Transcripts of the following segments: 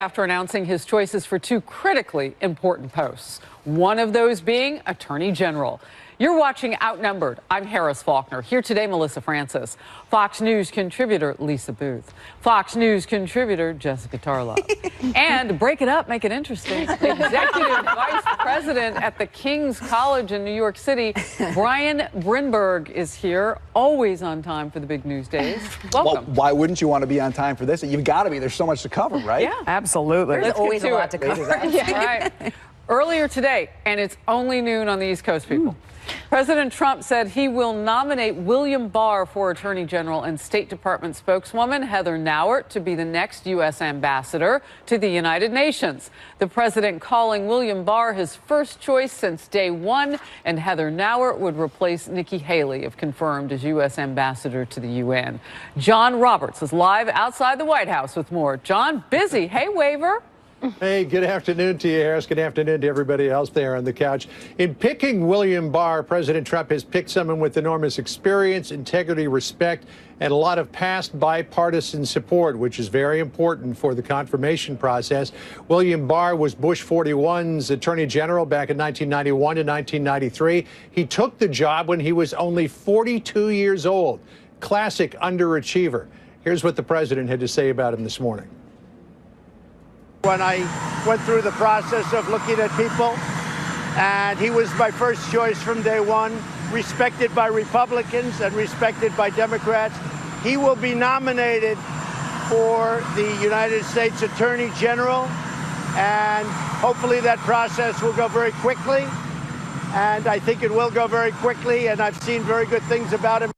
After announcing his choices for two critically important posts, one of those being Attorney General. You're watching Outnumbered. I'm Harris Faulkner. Here today, Melissa Francis, Fox News contributor Lisa Booth, Fox News contributor Jessica Tarlov, and break it up, make it interesting, Executive Vice President at the King's College in New York City, Brian Brinberg is here, always on time for the big news days. Welcome. Well, why wouldn't you want to be on time for this? You've got to be. There's so much to cover, right? Yeah, absolutely. There's always a lot to cover. Yeah. Right. Earlier today, and it's only noon on the East Coast, people. President Trump said he will nominate William Barr for Attorney General and State Department spokeswoman Heather Nauert to be the next U.S. ambassador to the United Nations. The president calling William Barr his first choice since day one, and Heather Nauert would replace Nikki Haley if confirmed as U.S. ambassador to the UN. John Roberts is live outside the White House with more. John, busy. Hey, Waver. Hey, good afternoon to you, Harris. Good afternoon to everybody else there on the couch. In picking William Barr, President Trump has picked someone with enormous experience, integrity, respect, and a lot of past bipartisan support, which is very important for the confirmation process. William Barr was Bush 41's Attorney General back in 1991 to 1993. He took the job when he was only 42 years old. Classic underachiever. Here's what the president had to say about him this morning. When I went through the process of looking at people, and he was my first choice from day one, respected by Republicans and respected by Democrats. He will be nominated for the United States Attorney General, and hopefully that process will go very quickly, and I think it will go very quickly, and I've seen very good things about him.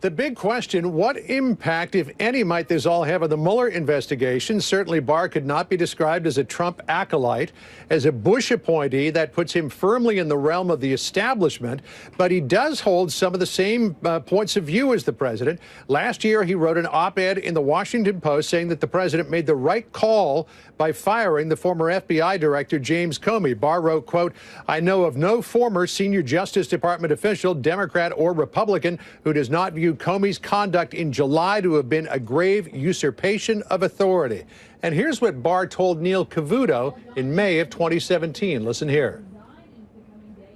The big question, what impact, if any, might this all have on the Mueller investigation? Certainly, Barr could not be described as a Trump acolyte. As a Bush appointee, that puts him firmly in the realm of the establishment, but he does hold some of the same points of view as the president. Last year, he wrote an op-ed in the Washington Post saying that the president made the right call by firing the former FBI director, James Comey. Barr wrote, quote, "I know of no former senior Justice Department official, Democrat or Republican, who does not view Comey's conduct in July to have been a grave usurpation of authority." And here's what Barr told Neil Cavuto in May of 2017. Listen here.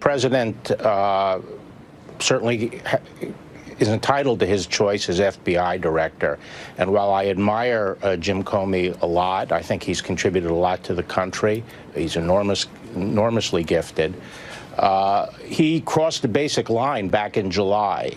President certainly is entitled to his choice as FBI director. And while I admire Jim Comey a lot, I think he's contributed a lot to the country. He's enormously gifted. He crossed the basic line back in July.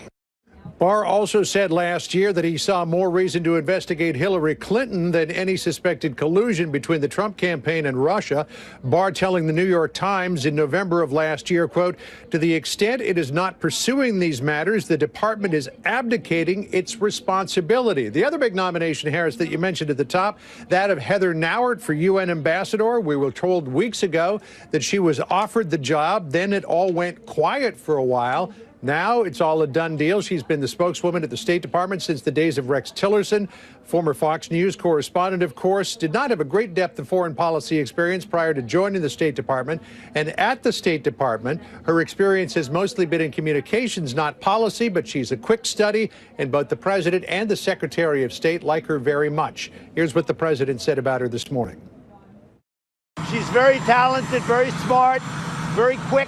Barr also said last year that he saw more reason to investigate Hillary Clinton than any suspected collusion between the Trump campaign and Russia. Barr telling the New York Times in November of last year, quote, "To the extent it is not pursuing these matters, the department is abdicating its responsibility." The other big nomination, Harris, that you mentioned at the top, that of Heather Nauert for UN ambassador. We were told weeks ago that she was offered the job. Then it all went quiet for a while. Now it's all a done deal. She's been the spokeswoman at the State Department since the days of Rex Tillerson. Former Fox News correspondent, of course, did not have a great depth of foreign policy experience prior to joining the State Department. And at the State Department, her experience has mostly been in communications, not policy, but she's a quick study, and both the president and the Secretary of State like her very much. Here's what the president said about her this morning. She's very talented, very smart, very quick,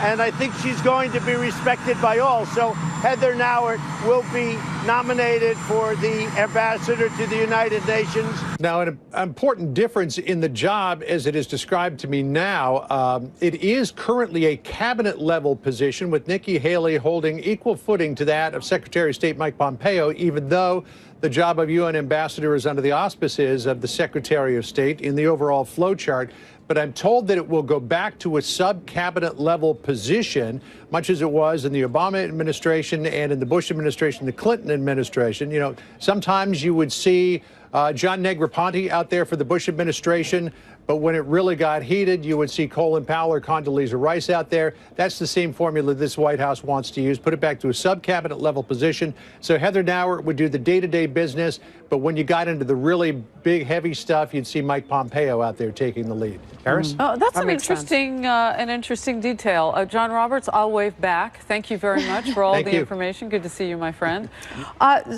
and I think she's going to be respected by all. So Heather Nauert will be nominated for the ambassador to the United Nations. Now, an important difference in the job as it is described to me now, it is currently a cabinet-level position with Nikki Haley holding equal footing to that of Secretary of State Mike Pompeo, even though the job of UN ambassador is under the auspices of the Secretary of State in the overall flow chart. But I'm told that it will go back to a sub-cabinet level position, much as it was in the Obama administration and in the Bush administration, the Clinton administration. You know, sometimes you would see John Negroponte out there for the Bush administration, but when it really got heated, you would see Colin Powell or Condoleezza Rice out there. That's the same formula this White House wants to use, put it back to a sub-cabinet level position. So Heather Nauert would do the day-to-day business, but when you got into the really big, heavy stuff, you'd see Mike Pompeo out there taking the lead. Harris? Oh, that's an interesting detail. John Roberts, I'll wave back. Thank you very much for all the information. Good to see you, my friend.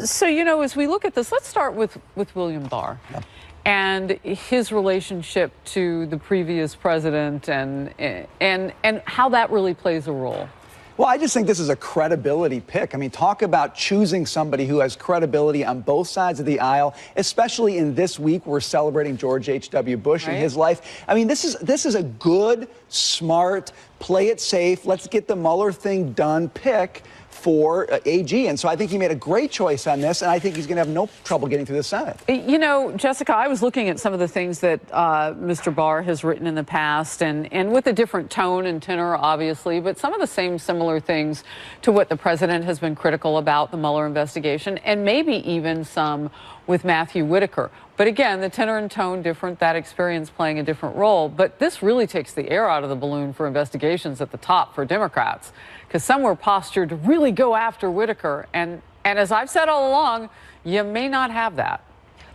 So, you know, as we look at this, let's start with William Barr. and his relationship to the previous president and how that really plays a role? Well, I just think this is a credibility pick. I mean, talk about choosing somebody who has credibility on both sides of the aisle, especially in this week we're celebrating George H.W. Bush and his life. I mean, this is a good, smart, play it safe, let's get the Mueller thing done pick for AG. And so I think he made a great choice on this, and I think he's going to have no trouble getting through the Senate. You know, Jessica, I was looking at some of the things that Mr. Barr has written in the past, and with a different tone and tenor, obviously, but some of the same similar things to what the president has been critical about the Mueller investigation, and maybe even some with Matthew Whitaker. But again, the tenor and tone different, that experience playing a different role. But this really takes the air out of the balloon for investigations at the top for Democrats, because some were postured to really go after Whitaker. And as I've said all along, you may not have that.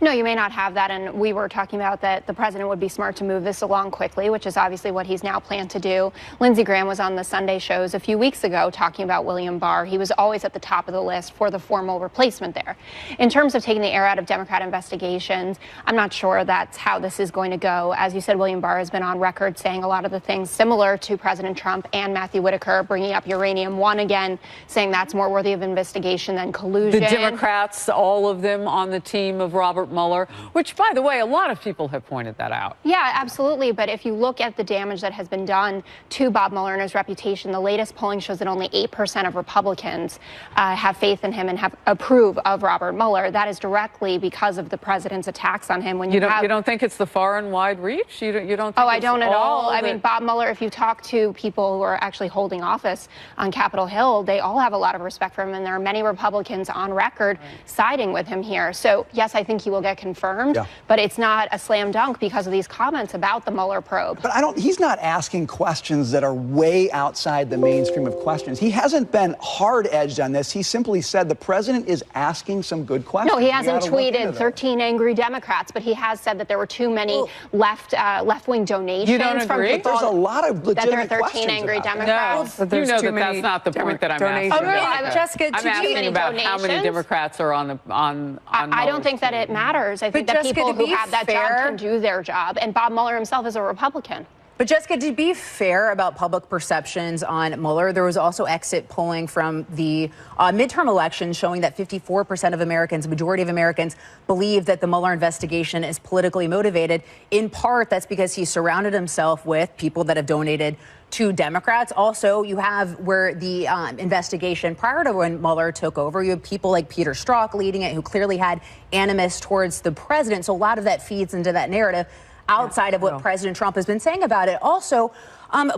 No, you may not have that, and we were talking about that the president would be smart to move this along quickly, which is obviously what he's now planned to do. Lindsey Graham was on the Sunday shows a few weeks ago talking about William Barr. He was always at the top of the list for the formal replacement there. In terms of taking the air out of Democrat investigations, I'm not sure that's how this is going to go. As you said, William Barr has been on record saying a lot of the things similar to President Trump and Matthew Whitaker, bringing up Uranium One again, saying that's more worthy of investigation than collusion. The Democrats, all of them on the team of Robert Mueller, which, by the way, a lot of people have pointed that out. Yeah, absolutely. But if you look at the damage that has been done to Bob Mueller and his reputation, the latest polling shows that only 8% of Republicans have faith in him and have approve of Robert Mueller. That is directly because of the president's attacks on him. When you don't think it's the far and wide reach? You don't think I don't at all. I mean, Bob Mueller, if you talk to people who are actually holding office on Capitol Hill, they all have a lot of respect for him, and there are many Republicans on record siding with him here. So, yes, I think he will get confirmed, but it's not a slam dunk because of these comments about the Mueller probe. But he's not asking questions that are way outside the mainstream of questions. He hasn't been hard-edged on this. He simply said the president is asking some good questions. No, he hasn't tweeted 13 angry Democrats, but he has said that there were too many left-wing donations. You don't agree? From There's a lot of legitimate that there are 13 angry Democrats. No, you know that's not the point that I'm asking. Oh, really? Jessica, I'm asking about how many Democrats are on I don't think that it matters. I think that people who have that job can do their job, and Bob Mueller himself is a Republican. But Jessica, to be fair about public perceptions on Mueller, there was also exit polling from the midterm elections showing that 54% of Americans, majority of Americans, believe that the Mueller investigation is politically motivated. In part, that's because he surrounded himself with people that have donated to Democrats. Also, you have where the investigation prior to when Mueller took over, you have people like Peter Strzok leading it who clearly had animus towards the president. So a lot of that feeds into that narrative outside of what President Trump has been saying about it. Also,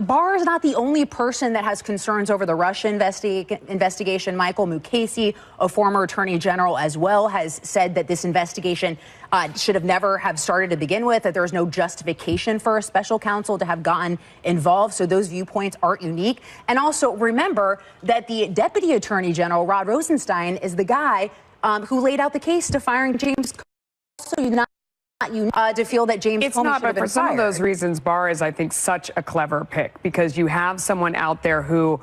Barr is not the only person that has concerns over the Russia investigation. Michael Mukasey, a former attorney general as well, has said that this investigation should have never have started to begin with, that there is no justification for a special counsel to have gotten involved. So those viewpoints aren't unique. And also remember that the deputy attorney general, Rod Rosenstein, is the guy who laid out the case to firing James Comey. So to feel that James Comey should have been but for some of those reasons, Barr is, I think, such a clever pick, because you have someone out there who,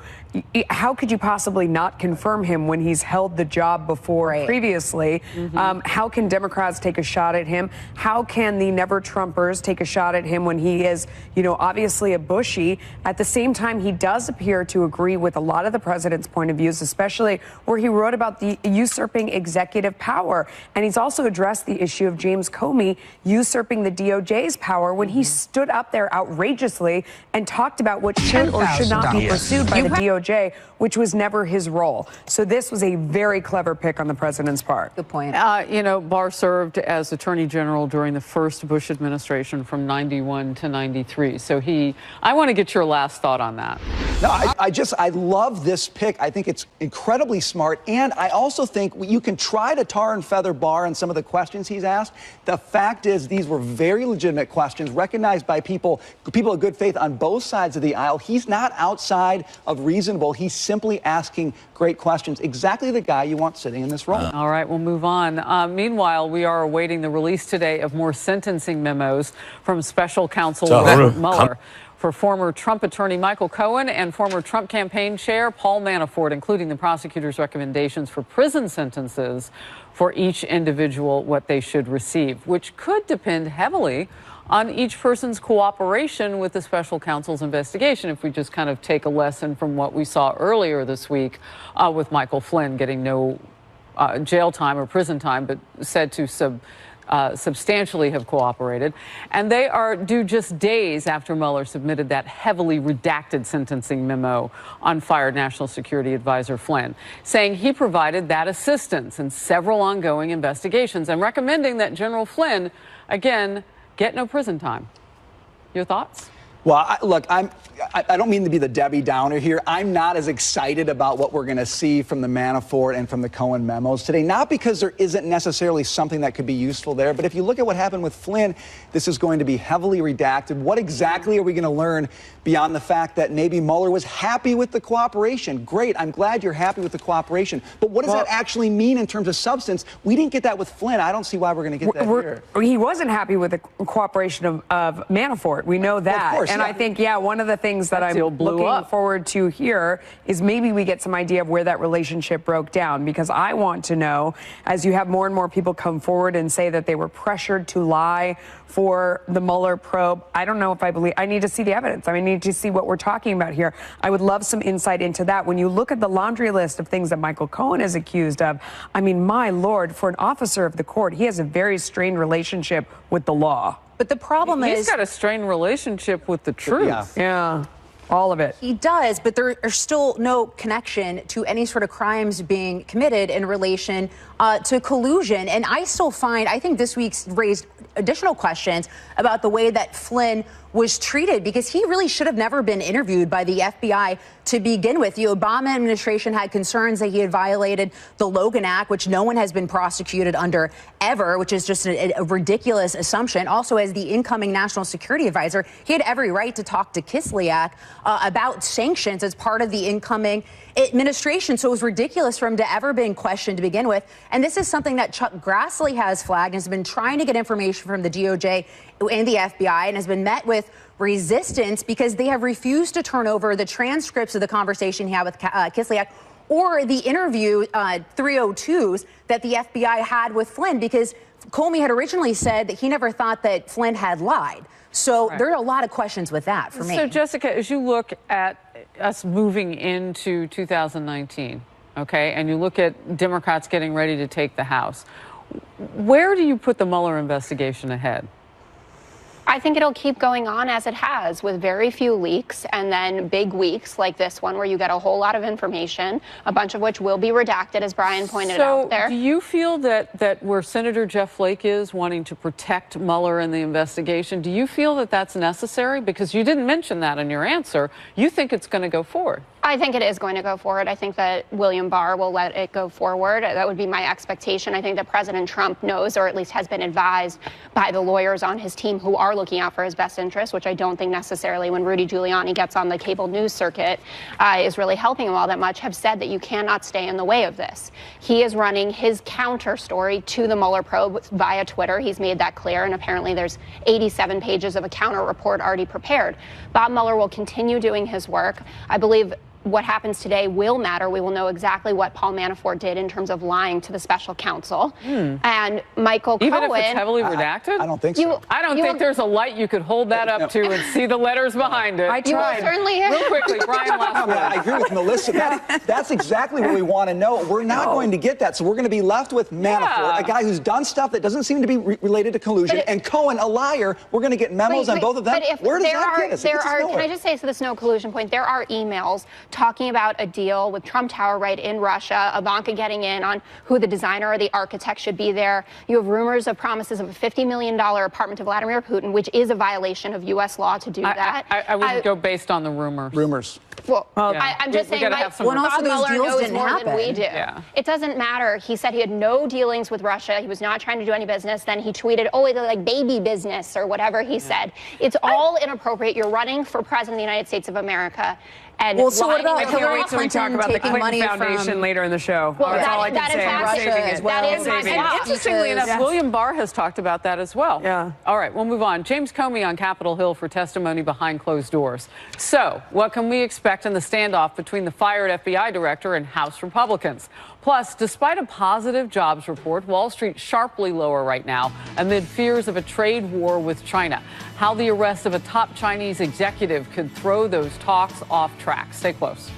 how could you possibly not confirm him when he's held the job before previously? How can Democrats take a shot at him? How can the never-Trumpers take a shot at him when he is, obviously a Bushy? At the same time, he does appear to agree with a lot of the president's point of views, especially where he wrote about the usurping executive power. And he's also addressed the issue of James Comey usurping the DOJ's power when he stood up there outrageously and talked about what should or should not be pursued by the DOJ, which was never his role. So this was a very clever pick on the president's part. Good point. Barr served as Attorney General during the first Bush administration from 91 to 93. So I want to get your last thought on that. No, I love this pick. I think it's incredibly smart. And I also think you can try to tar and feather Barr on some of the questions he's asked. The fact is, these were very legitimate questions recognized by people of good faith on both sides of the aisle. He's not outside of reasonable. He's simply asking great questions. Exactly the guy you want sitting in this role. All right, we'll move on. Meanwhile, we are awaiting the release today of more sentencing memos from special counsel Robert Mueller. for former Trump attorney Michael Cohen and former Trump campaign chair Paul Manafort, including the prosecutor's recommendations for prison sentences for each individual, what they should receive, which could depend heavily on each person's cooperation with the special counsel's investigation. If we just kind of take a lesson from what we saw earlier this week with Michael Flynn getting no jail time or prison time, but said to substantially have cooperated. And they are due just days after Mueller submitted that heavily redacted sentencing memo on fired National Security Advisor Flynn, saying he provided that assistance in several ongoing investigations and recommending that General Flynn, again, get no prison time. Your thoughts? Well, look, I don't mean to be the Debbie Downer here. I'm not as excited about what we're going to see from the Manafort and from the Cohen memos today, not because there isn't necessarily something that could be useful there, but if you look at what happened with Flynn, this is going to be heavily redacted. What exactly are we going to learn beyond the fact that maybe Mueller was happy with the cooperation? Great, I'm glad you're happy with the cooperation, but what does that actually mean in terms of substance? We didn't get that with Flynn. I don't see why we're going to get that here. He wasn't happy with the cooperation of Manafort. We know that. Well, of course. And I think, one of the things that I'm looking forward to here is maybe we get some idea of where that relationship broke down, because I want to know, as you have more and more people come forward and say that they were pressured to lie for the Mueller probe, I don't know if I believe. I need to see the evidence. I need to see what we're talking about here. I would love some insight into that. When you look at the laundry list of things that Michael Cohen is accused of, I mean, my Lord, for an officer of the court, he has a very strained relationship with the law. But the problem is, he's got a strained relationship with the truth. Yeah. All of it. He does, but there is still no connection to any sort of crimes being committed in relation to collusion. And I think this week's raised additional questions about the way that Flynn was treated, because he really should have never been interviewed by the FBI to begin with. The Obama administration had concerns that he had violated the Logan Act, which no one has been prosecuted under ever, which is just a ridiculous assumption. Also, as the incoming national security advisor, he had every right to talk to Kislyak about sanctions as part of the incoming administration. So it was ridiculous for him to ever been questioned to begin with. And this is something that Chuck Grassley has flagged and has been trying to get information from the DOJ and the FBI, and has been met with resistance because they have refused to turn over the transcripts of the conversation he had with Kislyak or the interview 302s that the FBI had with Flynn, because Comey had originally said that he never thought that Flynn had lied. So there are a lot of questions with that for me. So, Jessica, as you look at us moving into 2019, okay, and you look at Democrats getting ready to take the House, where do you put the Mueller investigation ahead? I think it'll keep going on as it has, with very few leaks and then big weeks like this one where you get a whole lot of information, a bunch of which will be redacted, as Brian pointed out there. Do you feel that where Senator Jeff Flake is wanting to protect Mueller in the investigation, do you feel that that's necessary? Because you didn't mention that in your answer. You think it's going to go forward. I think it is going to go forward. I think that William Barr will let it go forward. That would be my expectation. I think that President Trump knows, or at least has been advised by the lawyers on his team who are looking out for his best interest, which I don't think necessarily when Rudy Giuliani gets on the cable news circuit is really helping him all that much, have said that you cannot stay in the way of this. He is running his counter story to the Mueller probe via Twitter. He's made that clear, and apparently there's 87 pages of a counter report already prepared. Bob Mueller will continue doing his work. I believe what happens today will matter. We will know exactly what Paul Manafort did in terms of lying to the special counsel. And Michael Cohen... Even if it's heavily redacted? I don't think so. I don't think there's a light you could hold that up to and see the letters behind it. I tried. Certainly Real quickly, Brian, last word. I agree with Melissa. That's exactly what we want to know. We're not going to get that, so we're going to be left with Manafort, a guy who's done stuff that doesn't seem to be related to collusion, and Cohen, a liar. We're going to get memos on both of them. Where does that get us? Can I just say, to this no collusion point, there are emails talking about a deal with Trump Tower right in Russia, Ivanka getting in on who the designer or the architect should be there. You have rumors of promises of a $50 million apartment to Vladimir Putin, which is a violation of U.S. law to do that. I wouldn't go based on the rumors. Well, I'm just saying, Bob Mueller knows more than we do. Yeah. It doesn't matter. He said he had no dealings with Russia. He was not trying to do any business. Then he tweeted, it's like baby business or whatever he said. It's all inappropriate. You're running for president of the United States of America. And well, so what about I can't wait till we talk about the Clinton Foundation later in the show. Well, that's all I can say. I'm saving it. That is saving my it. Interestingly enough, William Barr has talked about that as well. Yeah. All right, we'll move on. James Comey on Capitol Hill for testimony behind closed doors. So, what can we expect in the standoff between the fired FBI director and House Republicans? Plus, despite a positive jobs report, Wall Street sharply lower right now amid fears of a trade war with China. How the arrest of a top Chinese executive could throw those talks off track. Stay close.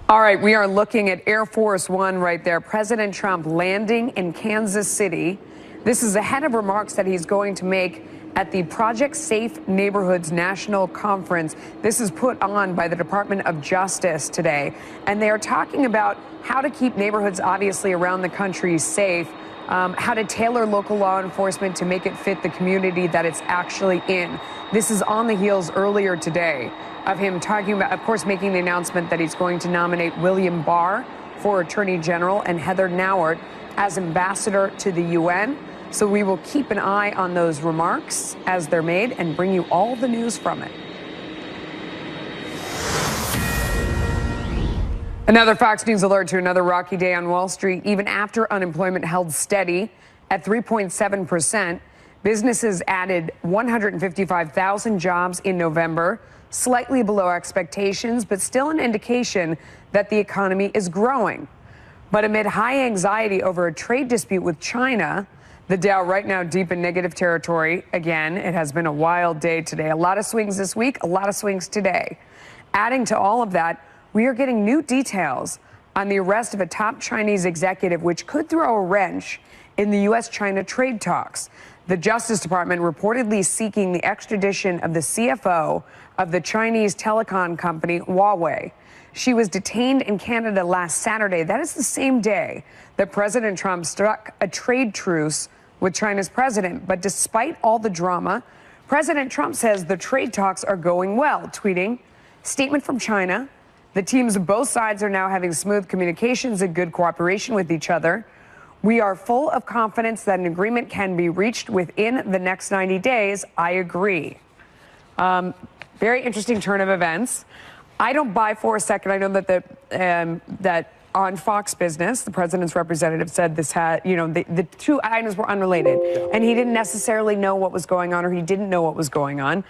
All right, we are looking at Air Force One right there. President Trump landing in Kansas City. This is ahead of remarks that he's going to make at the Project Safe Neighborhoods National Conference. This is put on by the Department of Justice today. And they are talking about how to keep neighborhoods, obviously, around the country safe, how to tailor local law enforcement to make it fit the community that it's actually in. This is on the heels earlier today of him talking about, of course, making the announcement that he's going to nominate William Barr for Attorney General and Heather Nauert as ambassador to the UN. So we will keep an eye on those remarks as they're made and bring you all the news from it. Another Fox News alert to another rocky day on Wall Street. Even after unemployment held steady at 3.7%, businesses added 155,000 jobs in November, slightly below expectations, but still an indication that the economy is growing. But amid high anxiety over a trade dispute with China, the Dow right now deep in negative territory. Again, it has been a wild day today. A lot of swings this week, a lot of swings today. Adding to all of that, we are getting new details on the arrest of a top Chinese executive, which could throw a wrench in the U.S.-China trade talks. The Justice Department reportedly seeking the extradition of the CFO of the Chinese telecom company Huawei. She was detained in Canada last Saturday. That is the same day that President Trump struck a trade truce with China's president. But despite all the drama, President Trump says the trade talks are going well, tweeting, "Statement from China. The teams of both sides are now having smooth communications and good cooperation with each other. We are full of confidence that an agreement can be reached within the next 90 days. I agree." Very interesting turn of events. I don't buy for a second. I know that that on Fox Business, the president's representative said this had, the two items were unrelated, and he didn't necessarily know what was going on, or he didn't know what was going on.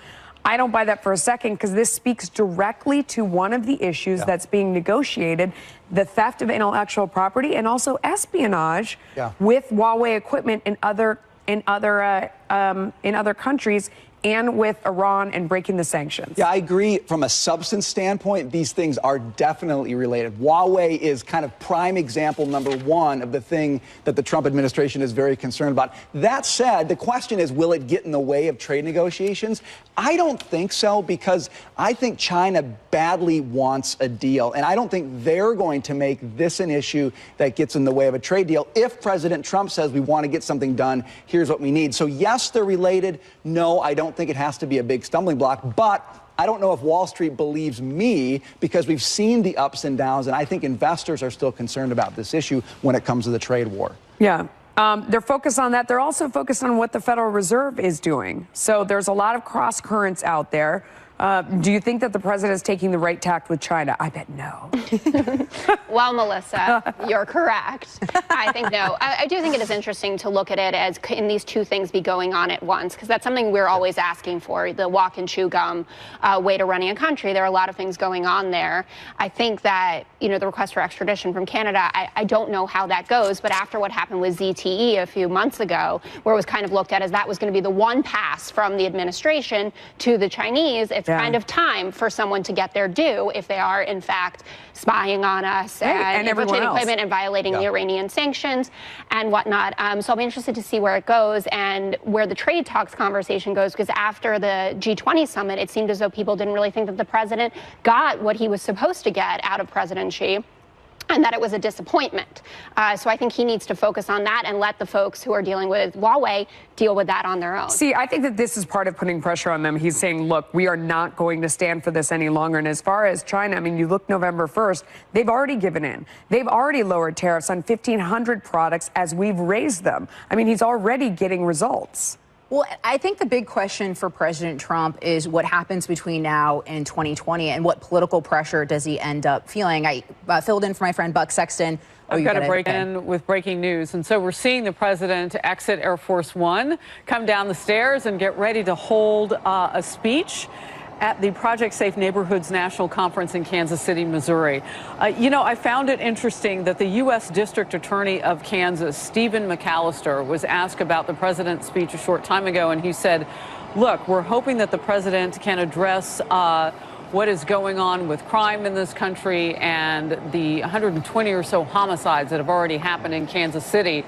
I don't buy that for a second, because this speaks directly to one of the issues that's being negotiated, the theft of intellectual property and also espionage with Huawei equipment in other countries, and with Iran and breaking the sanctions. Yeah, I agree. From a substance standpoint, these things are definitely related. Huawei is kind of prime example number one of the thing that the Trump administration is very concerned about. That said, the question is, will it get in the way of trade negotiations? I don't think so, because I think China badly wants a deal, and I don't think they're going to make this an issue that gets in the way of a trade deal. If President Trump says we want to get something done, here's what we need. So yes, they're related. No, I don't think it has to be a big stumbling block, but I don't know if Wall Street believes me, because we've seen the ups and downs, and I think investors are still concerned about this issue when it comes to the trade war. Yeah. They're focused on that. They're also focused on what the Federal Reserve is doing. So there's a lot of cross currents out there. Do you think that the president is taking the right tact with China? I bet no. Well, Melissa, you're correct. I think no. I do think it is interesting to look at it as, can these two things be going on at once? Because that's something we're always asking for, the walk and chew gum way to running a country. There are a lot of things going on there. I think that, the request for extradition from Canada, I don't know how that goes, but after what happened with ZTE a few months ago, where it was kind of looked at as that was going to be the one pass from the administration to the Chinese, it's kind of time for someone to get their due if they are, in fact, spying on us and infiltrating equipment and violating the Iranian sanctions and whatnot. So I'll be interested to see where it goes and where the trade talks conversation goes, because after the G20 summit, it seemed as though people didn't really think that the president got what he was supposed to get out of President Xi. and that it was a disappointment. So I think he needs to focus on that and let the folks who are dealing with Huawei deal with that on their own. See, I think that this is part of putting pressure on them. He's saying, look, we are not going to stand for this any longer. And as far as China, I mean, you look November 1st, they've already given in. They've already lowered tariffs on 1,500 products as we've raised them. I mean, he's already getting results. Well, I think the big question for President Trump is what happens between now and 2020 and what political pressure does he end up feeling. I filled in for my friend Buck Sexton. I've got to break in with breaking news. And so we're seeing the president exit Air Force One, come down the stairs and get ready to hold a speech at the Project Safe Neighborhoods National Conference in Kansas City, Missouri. You know, I found it interesting that the U.S. District Attorney of Kansas, Stephen McAllister, was asked about the president's speech a short time ago, and he said, look, we're hoping that the president can address what is going on with crime in this country and the 120 or so homicides that have already happened in Kansas City.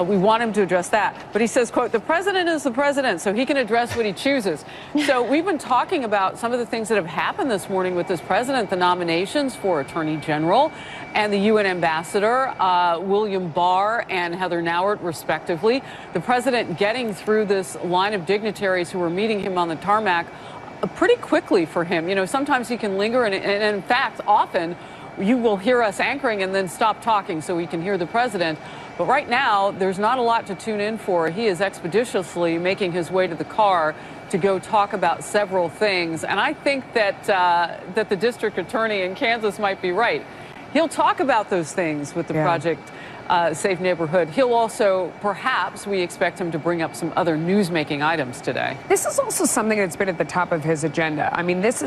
We want him to address that. But he says, quote, the president is the president, so he can address what he chooses. So we've been talking about some of the things that have happened this morning with this president, the nominations for Attorney General and the UN Ambassador, William Barr and Heather Nauert, respectively. The president getting through this line of dignitaries who were meeting him on the tarmac pretty quickly for him. You know, sometimes he can linger, and in fact, often you will hear us anchoring and then stop talking so we can hear the president. But right now, there's not a lot to tune in for. He is expeditiously making his way to the car to go talk about several things. And I think that that the district attorney in Kansas might be right. He'll talk about those things with the Project Safe Neighborhood. He'll also, perhaps, we expect him to bring up some other news-making items today. This is also something that's been at the top of his agenda. I mean, this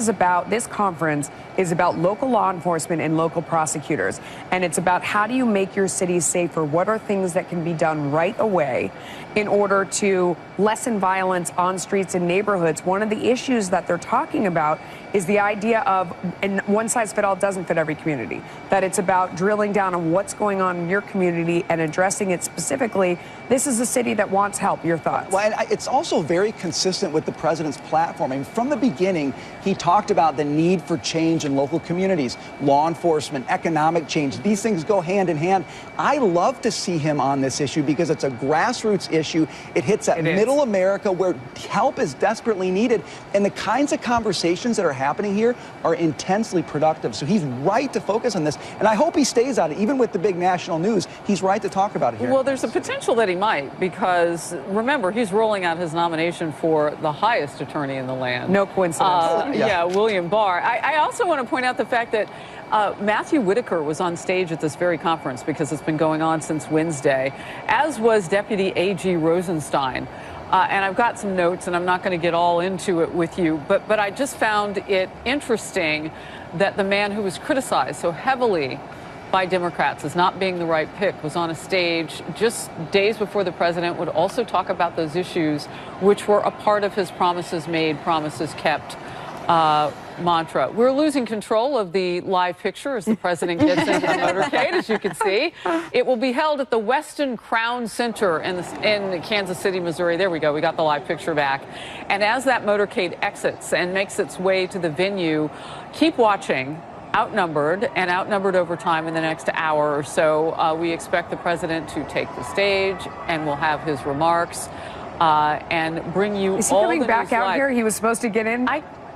conference is about local law enforcement and local prosecutors. And it's about how do you make your city safer? What are things that can be done right away in order to lessen violence on streets and neighborhoods? One of the issues that they're talking about is the idea of, and one size fits all doesn't fit every community, that it's about drilling down on what's going on in your community and addressing it specifically. This is a city that wants help. Your thoughts? Well, and it's also very consistent with the president's platform. I mean, from the beginning, he talked about the need for change in local communities, law enforcement, economic change. These things go hand in hand. I love to see him on this issue because it's a grassroots issue. It hits at middle America where help is desperately needed. And the kinds of conversations that are happening here are intensely productive. So he's right to focus on this. And I hope he stays on it. Even with the big national news, he's right to talk about it here. Well, there's a potential that he might, because remember, he's rolling out his nomination for the highest attorney in the land. No coincidence. Yeah, William Barr. I also want to point out the fact that Matthew Whitaker was on stage at this very conference because it's been going on since Wednesday, as was Deputy A.G. Rosenstein. And I've got some notes, and I'm not going to get all into it with you, but I just found it interesting that the man who was criticized so heavily by Democrats as not being the right pick was on a stage just days before the president would also talk about those issues, which were a part of his promises made, promises kept mantra. We're losing control of the live picture as the president gets into the motorcade, as you can see. It will be held at the Westin Crown Center in Kansas City, Missouri. There we go. We got the live picture back. And as that motorcade exits and makes its way to the venue, keep watching Outnumbered and Outnumbered over time in the next hour or so. We expect the president to take the stage, and we'll have his remarks and bring you all the news. Is he coming back out here? He was supposed to get in?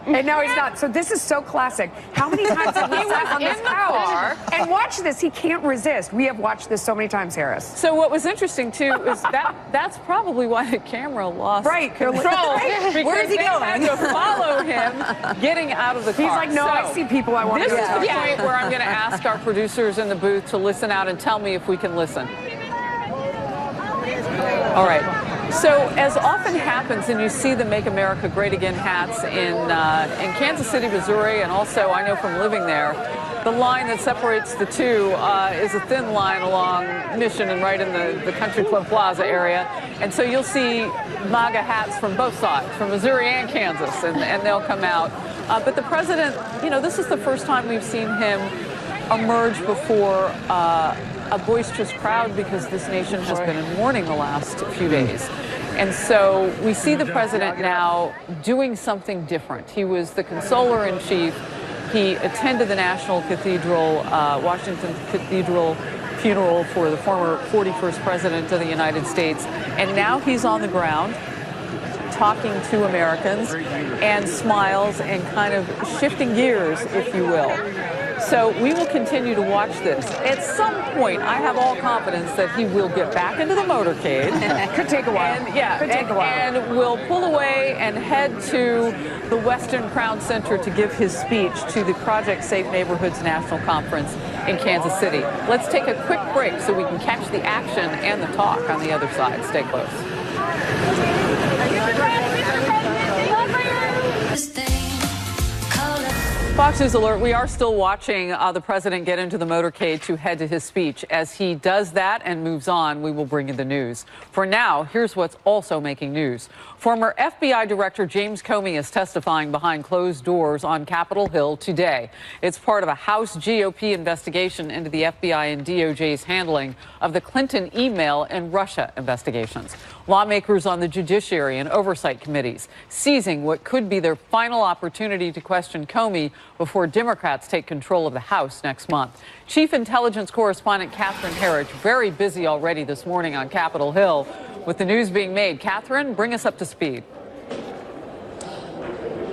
And now he's not. So this is so classic. How many times have we sat on this couch and watch this? He can't resist. We have watched this so many times, Harris. So what was interesting, too, is that's probably why the camera lost control. Where's he going? Had to follow him getting out of the car. He's like, no, I see people I want to This is the point where I'm going to ask our producers in the booth to listen out and tell me if we can listen. All right. So, as often happens, and you see the Make America Great Again hats in Kansas City, Missouri, and also I know from living there, the line that separates the two is a thin line along Mission and right in the Country Club Plaza area. And so you'll see MAGA hats from both sides, from Missouri and Kansas, and they'll come out. But the president, you know, this is the first time we've seen him emerge before a boisterous crowd, because this nation has been in mourning the last few days. And so we see the president now doing something different. He was the consoler-in-chief He attended the National Cathedral, Washington Cathedral funeral for the former 41st president of the United States. And now he's on the ground talking to Americans and smiles and kind of shifting gears, if you will. So we will continue to watch this. At some point, I have all confidence that he will get back into the motorcade. Could take a while. And will pull away and head to the Western Crown Center to give his speech to the Project Safe Neighborhoods National Conference in Kansas City. Let's take a quick break so we can catch the action and the talk on the other side. Stay close. Fox News alert, we are still watching the president get into the motorcade to head to his speech. As he does that and moves on, we will bring you the news. For now, here's what's also making news. Former FBI Director James Comey is testifying behind closed doors on Capitol Hill today. It's part of a House GOP investigation into the FBI and DOJ's handling of the Clinton email and Russia investigations. Lawmakers on the Judiciary and Oversight Committees seizing what could be their final opportunity to question Comey before Democrats take control of the House next month. Chief Intelligence Correspondent Catherine Herridge, very busy already this morning on Capitol Hill with the news being made. Catherine, bring us up to speed.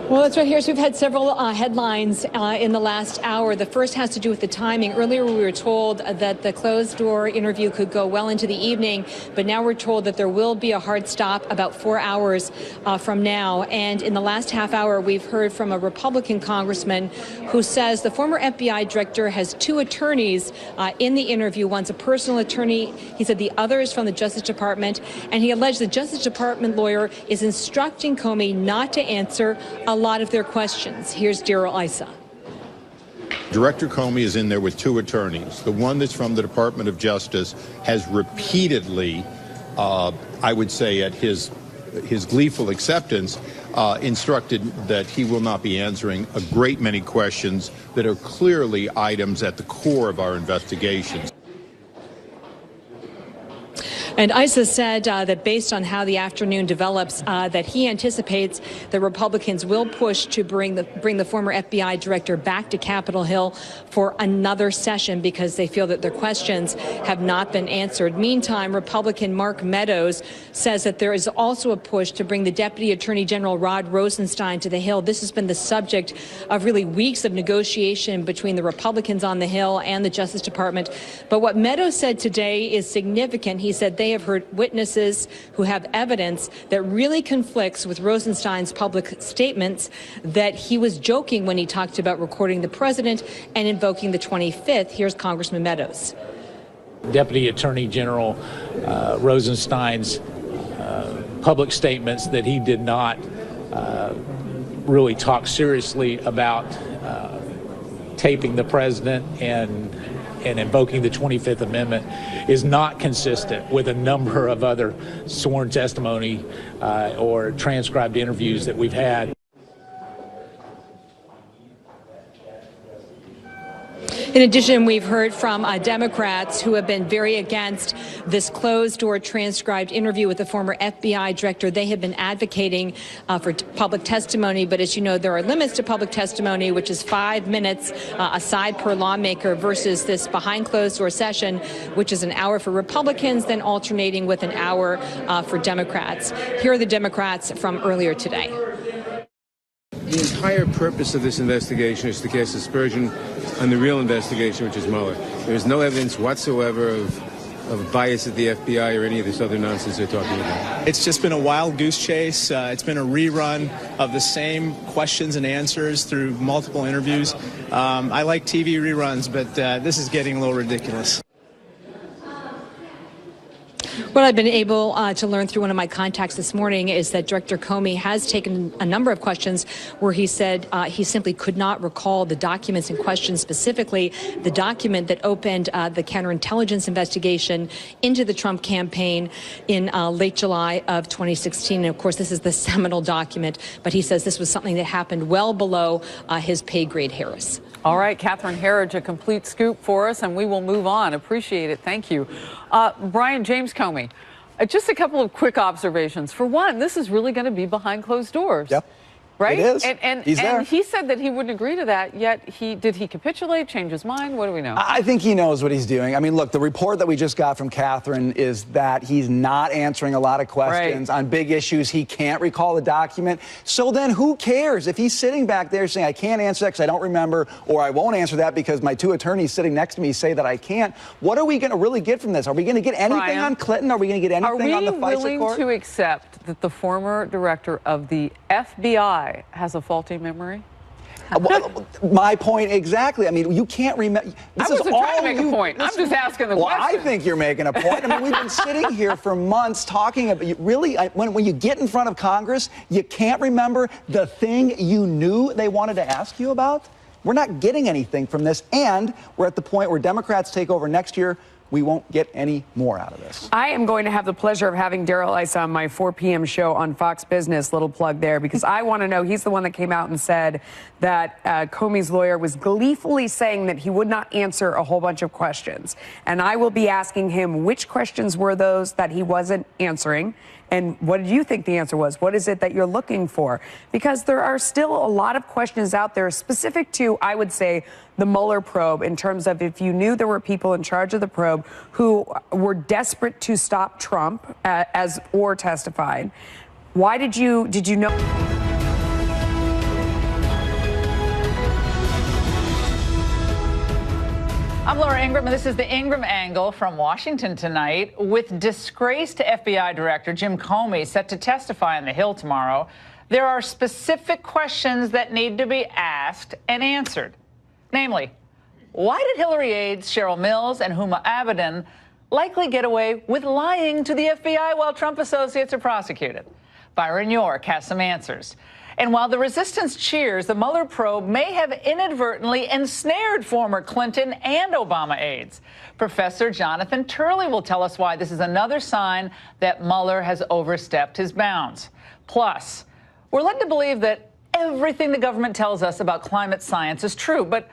Well, that's right here. So we've had several headlines in the last hour. The first has to do with the timing. Earlier, we were told that the closed-door interview could go well into the evening, but now we're told that there will be a hard stop about 4 hours from now. And in the last half hour, we've heard from a Republican congressman who says the former FBI director has two attorneys in the interview. One's a personal attorney. He said the other is from the Justice Department. And he alleged the Justice Department lawyer is instructing Comey not to answer a lot of their questions. Here's Daryl Issa. Director Comey is in there with two attorneys. The one that's from the Department of Justice has repeatedly, I would say at his gleeful acceptance, instructed that he will not be answering a great many questions that are clearly items at the core of our investigations. And Issa said that based on how the afternoon develops, that he anticipates the Republicans will push to bring the former FBI director back to Capitol Hill for another session because they feel that their questions have not been answered. Meantime, Republican Mark Meadows says that there is also a push to bring the Deputy Attorney General Rod Rosenstein to the Hill. This has been the subject of really weeks of negotiation between the Republicans on the Hill and the Justice Department. But what Meadows said today is significant. He said they have heard witnesses who have evidence that really conflicts with Rosenstein's public statements that he was joking when he talked about recording the president and invoking the 25th. Here's Congressman Meadows. Deputy Attorney General Rosenstein's public statements that he did not really talk seriously about taping the president and invoking the 25th Amendment is not consistent with a number of other sworn testimony or transcribed interviews that we've had. In addition, we've heard from Democrats who have been very against this closed-door transcribed interview with the former FBI director. They have been advocating for public testimony, but as you know, there are limits to public testimony, which is 5 minutes a side per lawmaker versus this behind closed-door session, which is an hour for Republicans, then alternating with an hour for Democrats. Here are the Democrats from earlier today. The entire purpose of this investigation is to cast aspersion on the real investigation, which is Mueller. There is no evidence whatsoever of bias at the FBI or any of this other nonsense they're talking about. It's just been a wild goose chase. It's been a rerun of the same questions and answers through multiple interviews. I like TV reruns, but this is getting a little ridiculous. What I've been able to learn through one of my contacts this morning is that Director Comey has taken a number of questions where he said he simply could not recall the documents in question, specifically the document that opened the counterintelligence investigation into the Trump campaign in late July of 2016. And of course, this is the seminal document, but he says this was something that happened well below his pay grade, Harris. All right, Catherine Herridge, a complete scoop for us, and we will move on. Appreciate it. Thank you. Brian, James Comey, just a couple of quick observations. For one, this is really going to be behind closed doors. Yep. Right? It is. And He's there. he said that he wouldn't agree to that, yet did he capitulate, change his mind? What do we know? I think he knows what he's doing. I mean, look, the report that we just got from Catherine is that he's not answering a lot of questions on big issues. He can't recall the document. So then who cares if he's sitting back there saying, I can't answer that because I don't remember, or I won't answer that because my two attorneys sitting next to me say that I can't. What are we going to really get from this? Are we going to get anything on Clinton? Are we going to get anything on the FISA court? Are we willing to accept that the former director of the FBI has a faulty memory? My point exactly. I mean, you can't remember. I wasn't trying to make a point. I'm just asking the question. I think you're making a point. I mean, we've been sitting here for months talking about, when you get in front of Congress, you can't remember the thing you knew they wanted to ask you about? We're not getting anything from this, and we're at the point where Democrats take over next year. We won't get any more out of this. I am going to have the pleasure of having Darrell Issa on my 4 p.m. show on Fox Business, little plug there, because I want to know, he's the one that came out and said that Comey's lawyer was gleefully saying that he would not answer a whole bunch of questions. And I will be asking him which questions were those that he wasn't answering. And what did you think the answer was? What is it that you're looking for? Because there are still a lot of questions out there specific to, I would say, the Mueller probe, in terms of if you knew there were people in charge of the probe who were desperate to stop Trump, as Orr testified. Why did you know? I'm Laura Ingraham, and this is the Ingraham Angle from Washington tonight. With disgraced FBI Director Jim Comey set to testify on the Hill tomorrow, there are specific questions that need to be asked and answered. Namely, why did Hillary aides Cheryl Mills and Huma Abedin likely get away with lying to the FBI while Trump associates are prosecuted? Byron York has some answers. And while the resistance cheers, the Mueller probe may have inadvertently ensnared former Clinton and Obama aides. Professor Jonathan Turley will tell us why this is another sign that Mueller has overstepped his bounds. Plus, we're led to believe that everything the government tells us about climate science is true. But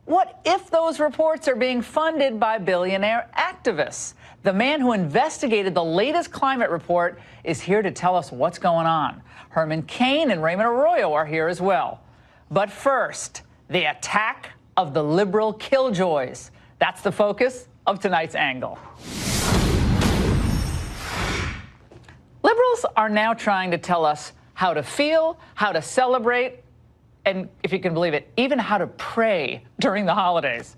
what if those reports are being funded by billionaire activists? The man who investigated the latest climate report is here to tell us what's going on. Herman Cain and Raymond Arroyo are here as well. But first, the attack of the liberal killjoys. That's the focus of tonight's angle. Liberals are now trying to tell us how to feel, how to celebrate, and if you can believe it, even how to pray during the holidays.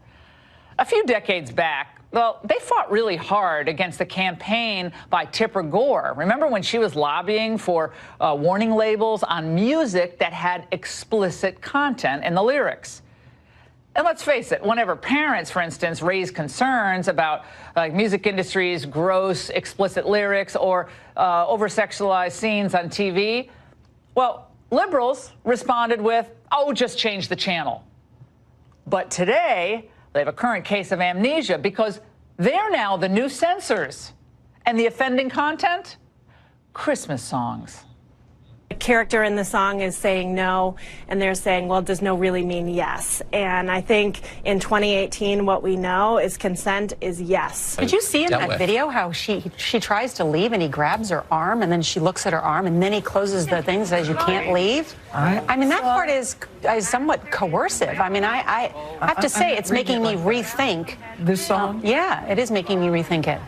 A few decades back, well, they fought really hard against the campaign by Tipper Gore. Remember when she was lobbying for warning labels on music that had explicit content in the lyrics? And let's face it, whenever parents, for instance, raise concerns about music industry's gross, explicit lyrics or over-sexualized scenes on TV, well, liberals responded with, oh, just change the channel. But today, they have a current case of amnesia because they're now the new censors. And the offending content? Christmas songs. The character in the song is saying no, and they're saying, well, does no really mean yes? And I think in 2018, what we know is consent is yes. Did you see in that video how she tries to leave and he grabs her arm and then she looks at her arm and then he closes the thing and says you can't leave? I mean, that part is somewhat coercive. I mean, I have to say it's making me rethink this song. Yeah, it is making me rethink it.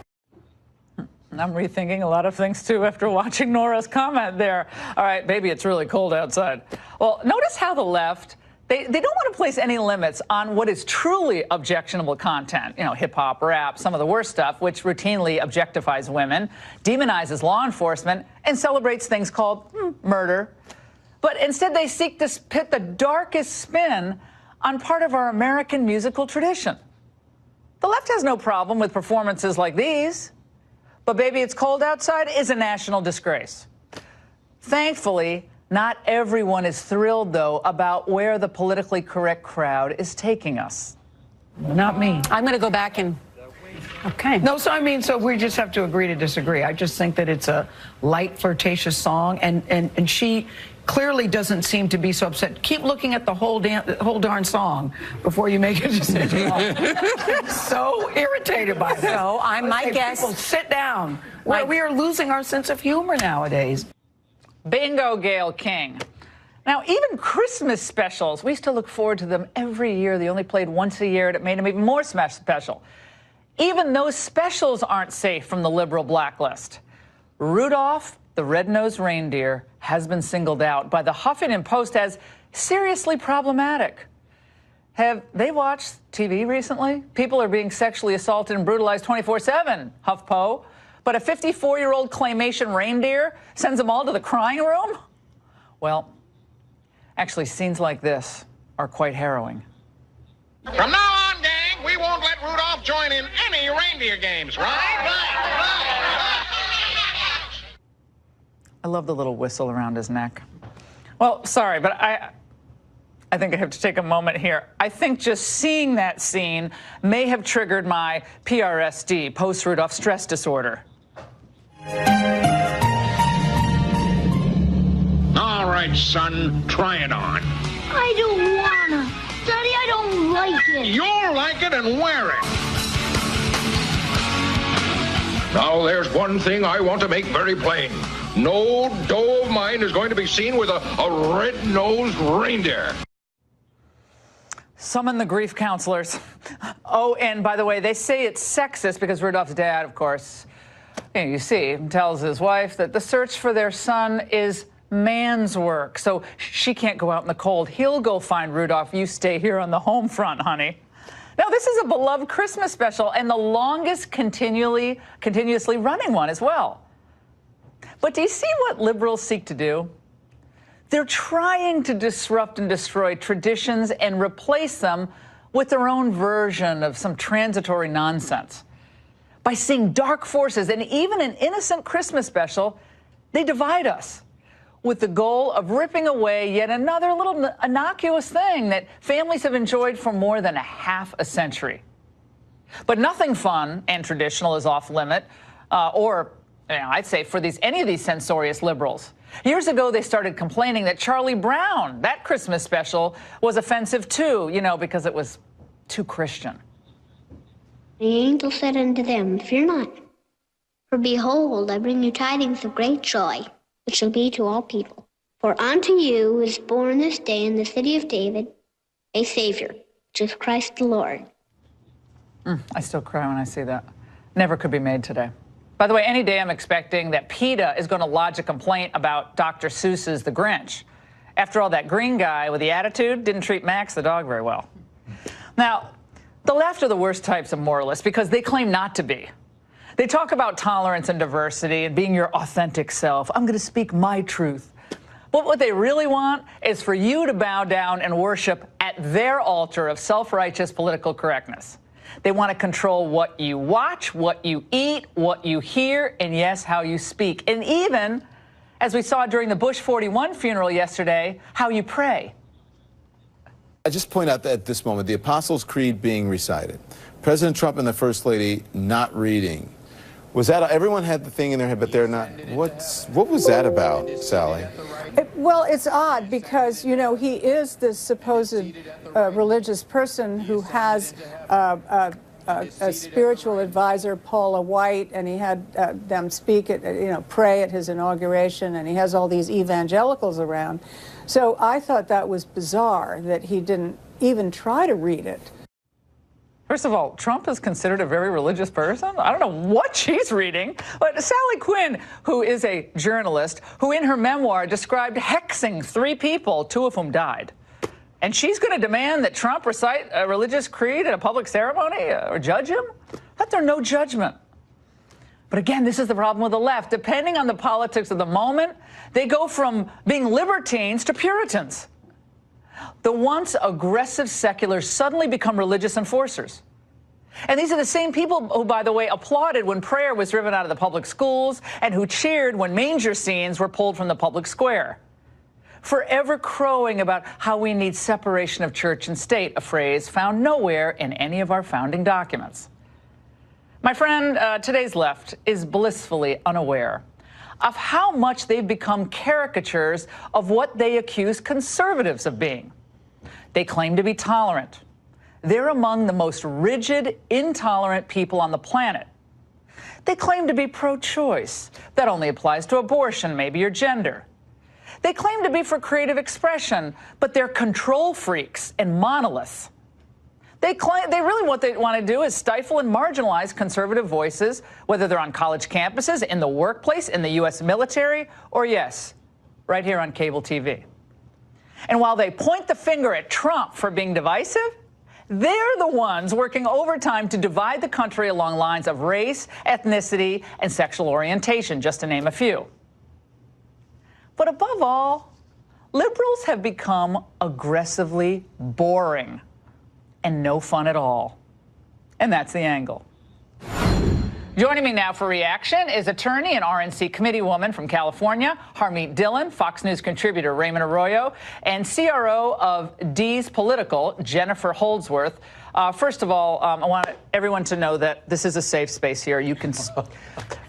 I'm rethinking a lot of things, too, after watching Nora's comment there. All right, baby, it's really cold outside. Well, notice how the left, they don't want to place any limits on what is truly objectionable content. You know, hip-hop, rap, some of the worst stuff, which routinely objectifies women, demonizes law enforcement, and celebrates things called murder. But instead, they seek to put the darkest spin on part of our American musical tradition. The left has no problem with performances like these. But Baby It's Cold Outside is a national disgrace. Thankfully, not everyone is thrilled, though, about where the politically correct crowd is taking us. Not me. I'm going to go back and... Okay. No, so we just have to agree to disagree. I just think that it's a light, flirtatious song, and she clearly doesn't seem to be so upset. Keep looking at the whole darn song before you make a decision. I'm so irritated by that. So my guess. People, sit down. We are losing our sense of humor nowadays. Bingo, Gayle King. Now, even Christmas specials, we used to look forward to them every year. They only played once a year, and it made them even more special. Even those specials aren't safe from the liberal blacklist. Rudolph the Red-Nosed Reindeer has been singled out by the Huffington Post as seriously problematic. Have they watched TV recently? People are being sexually assaulted and brutalized 24/7, HuffPo. But a 54-year-old claymation reindeer sends them all to the crying room? Well, actually, scenes like this are quite harrowing. From now on, gang, we won't let Rudolph join in any reindeer games, right? I love the little whistle around his neck. Well, sorry, but I think I have to take a moment here. I think just seeing that scene may have triggered my PRSD, post-Rudolph stress disorder. All right, son, try it on. I don't wanna. Daddy, I don't like it. You'll like it and wear it. Now, there's one thing I want to make very plain. No doe of mine is going to be seen with a red-nosed reindeer. Summon the grief counselors. Oh, and by the way, they say it's sexist because Rudolph's dad, of course, you see, tells his wife that the search for their son is man's work. So she can't go out in the cold. He'll go find Rudolph. You stay here on the home front, honey. Now, this is a beloved Christmas special and the longest continuously running one as well. But do you see what liberals seek to do? They're trying to disrupt and destroy traditions and replace them with their own version of some transitory nonsense. By seeing dark forces and even an innocent Christmas special, they divide us with the goal of ripping away yet another little innocuous thing that families have enjoyed for more than a half a century. But nothing fun and traditional is off limit, I'd say for any of these censorious liberals. Years ago, they started complaining that Charlie Brown, that Christmas special, was offensive too, because it was too Christian. The angel said unto them, Fear not, for behold, I bring you tidings of great joy, which shall be to all people. For unto you is born this day in the city of David a Savior, which is Christ the Lord. I still cry when I see that. Never could be made today. By the way, any day I'm expecting that PETA is going to lodge a complaint about Dr. Seuss's The Grinch. After all, that green guy with the attitude didn't treat Max the dog very well. Now, the left are the worst types of moralists because they claim not to be. They talk about tolerance and diversity and being your authentic self. I'm going to speak my truth. But what they really want is for you to bow down and worship at their altar of self-righteous political correctness. They want to control what you watch, what you eat, what you hear, and yes, how you speak. And even, as we saw during the Bush 41 funeral yesterday, how you pray. I just point out that at this moment, the Apostles' Creed being recited, President Trump and the First Lady not reading. Was that, everyone had the thing in their head, but they're not. What was that about, Sally? Well, it's odd because, he is this supposed religious person who has a spiritual advisor, Paula White, and he had them speak at, pray at his inauguration, and he has all these evangelicals around. So I thought that was bizarre that he didn't even try to read it. First of all, Trump is considered a very religious person. I don't know what she's reading. But Sally Quinn, who is a journalist, who in her memoir described hexing 3 people, 2 of whom died. And she's going to demand that Trump recite a religious creed at a public ceremony or judge him? Let there no judgment. But again, this is the problem with the left. Depending on the politics of the moment, they go from being libertines to Puritans. The once aggressive seculars suddenly become religious enforcers. And these are the same people who, by the way, applauded when prayer was driven out of the public schools and who cheered when manger scenes were pulled from the public square. Forever crowing about how we need separation of church and state, a phrase found nowhere in any of our founding documents. My friend, today's left is blissfully unaware of how much they've become caricatures of what they accuse conservatives of being. They claim to be tolerant. They're among the most rigid, intolerant people on the planet. They claim to be pro-choice. That only applies to abortion, maybe your gender. They claim to be for creative expression, but they're control freaks and monoliths. They really what they want to do is stifle and marginalize conservative voices, whether they're on college campuses, in the workplace, in the U.S. military, or yes, right here on cable TV. And while they point the finger at Trump for being divisive, they're the ones working overtime to divide the country along lines of race, ethnicity, and sexual orientation, just to name a few. But above all, liberals have become aggressively boring and no fun at all. And that's the angle. Joining me now for reaction is attorney and RNC committee woman from California, Harmeet Dillon, Fox News contributor Raymond Arroyo, and CRO of D's Political, Jennifer Holdsworth. First of all, I want everyone to know that this is a safe space here.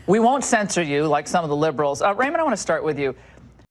We won't censor you like some of the liberals. Raymond, I want to start with you.